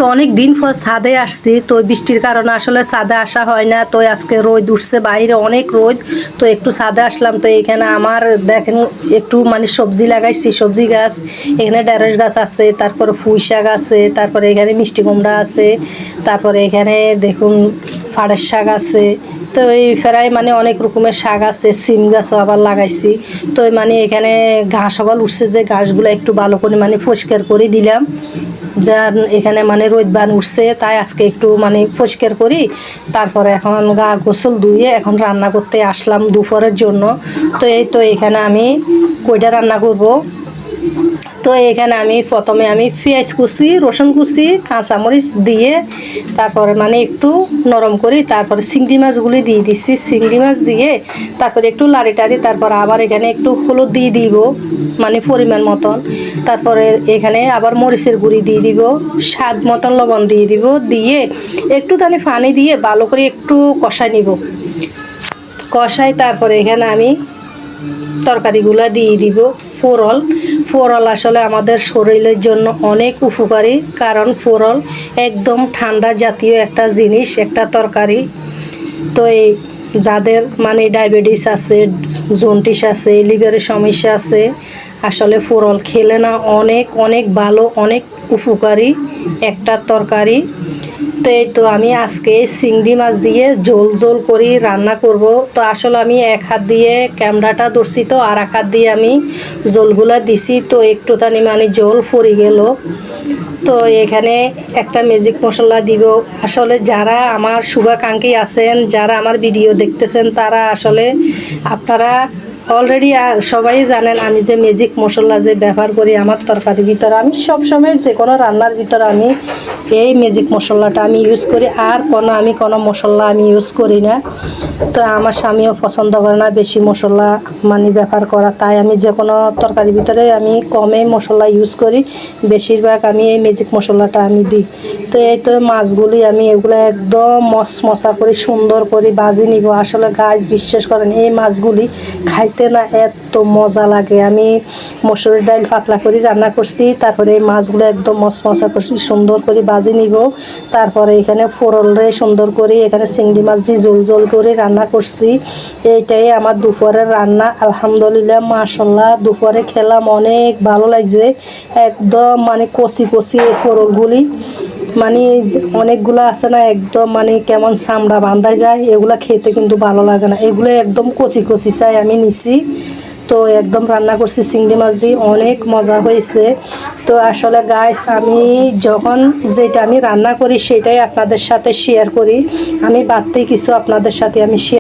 আজকে অনেক দিন পর ছাদে আসছি, তো বৃষ্টির কারণে আসলে ছাদে আসা হয় না। তো আজকে রোদ উঠছে, বাইরে অনেক রোদ। তো একটু ছাদে আসলাম। তো এখানে আমার দেখেন একটু মানে সবজি লাগাইছি, সবজি গাছ। এখানে ঢেঁড়স গাছ আছে, তারপরে পুঁই শাক আছে, তারপরে এখানে মিষ্টি কুমড়া আছে, তারপরে এখানে দেখুন পাটের শাক আছে। তো এই ফেরাই মানে অনেক রকমের শাক আছে, সিম গাছও আবার লাগাইছি। তো মানে এখানে ঘাস সকল উঠছে, যে ঘাসগুলো একটু ভালো করে মানে পরিষ্কার করে দিলাম। যার এখানে মানে রোদ বান উঠছে, তাই আজকে একটু মানে পরিষ্কার করি। তারপরে এখন গা গোসল ধুয়ে এখন রান্না করতে আসলাম দুপুরের জন্য। তো এই তো এখানে আমি কইটা রান্না করব। তো এখানে আমি প্রথমে পেঁয়াজ কুচি, রসুন কুচি, কাঁচামরিচ দিয়ে তারপরে মানে একটু নরম করি। তারপরে চিংড়ি মাছগুলি দিয়ে দিচ্ছি, চিংড়ি মাছ দিয়ে তারপরে একটু লাড়ি টাড়ি, তারপর আবার এখানে একটু হলুদ দিয়ে দিব মানে পরিমাণ মতন। তারপরে এখানে আবার মরিচের গুঁড়ি দিয়ে দিব, স্বাদ মতন লবণ দিয়ে দিব, দিয়ে একটু তাহলে পানি দিয়ে ভালো করে একটু কষাই নিব। কষাই তারপরে এখানে আমি তরকারিগুলো দিয়ে দিব। ফোড়ল, ফোড়ল আসলে আমাদের শরীরের জন্য অনেক উপকারী, কারণ ফোড়ল একদম ঠান্ডা জাতীয় একটা জিনিস, একটা তরকারি। তো এই যাদের মানে ডায়াবেটিস আছে, জন্ডিস আছে, লিভারের সমস্যা আছে, আসলে ফোড়ল খেলে না অনেক অনেক ভালো, অনেক উপকারী একটা তরকারি। তো এই তো আমি আজকে চিংড়ি মাছ দিয়ে ঝোল ঝোল করি রান্না করব। তো আসলে আমি এক হাত দিয়ে ক্যামেরাটা ধরছি, তো আর এক হাত দিয়ে আমি ঝোলগুলা দিছি, তো একটুখানি মানে ঝোল ফুরি গেল। তো এখানে একটা ম্যাজিক মশলা দিব। আসলে যারা আমার শুভাকাঙ্ক্ষী আছেন, যারা আমার ভিডিও দেখতেছেন, তারা আসলে আপনারা অলরেডি সবাই জানেন আমি যে ম্যাজিক মশলা যে ব্যবহার করি আমার তরকারির ভিতরে। আমি সবসময় যে কোনো রান্নার ভিতরে আমি এই ম্যাজিক মশলাটা আমি ইউজ করি, আর কোনো মশলা আমি ইউজ করি না। তো আমার স্বামীও পছন্দ করে না বেশি মশলা মানে ব্যবহার করা, তাই আমি যে কোনো তরকারির ভিতরে আমি কমে মশলা ইউজ করি, বেশিরভাগ আমি এই ম্যাজিক মশলাটা আমি দিই। তো এই তো মাছগুলি আমি এগুলো একদম মশমশা করে সুন্দর করে ভাজি নিব। আসলে গাছ বিশ্বাস করেন এই মাছগুলি খাইতে না এত মজা লাগে। আমি মসুরের ডাল পাতলা করে রান্না করছি, তারপরে এই মাছগুলো একদম মশমশা করছি, সুন্দর করে ভাজি নিব। তারপরে এখানে ফোড়নরে সুন্দর করে এখানে চিংড়ি মাছ দিয়ে ঝোল ঝোল করে রান্না করছি। এইটাই আমার দুপুরের রান্না। আলহামদুলিল্লাহ, মাশাল্লাহ, দুপুরে খেলাম, অনেক ভালো লাগছে। একদম মানে কচি কচি এই ফোড়নগুলি মানে অনেকগুলো আছে না, একদম মানে কেমন চামড়া বাঁধা যায়, এগুলো খেতে কিন্তু ভালো লাগে না। এগুলো একদম কচি কচি চাই আমি নিছি। তো একদম রান্না করছি চিংড়ি মাছ দিয়ে, অনেক মজা হয়েছে। তো আসলে গাইস, আমি যখন যেটা আমি রান্না করি সেটাই আপনাদের সাথে শেয়ার করি, আমি বাড়তি কিছু আপনাদের সাথে আমি শেয়ার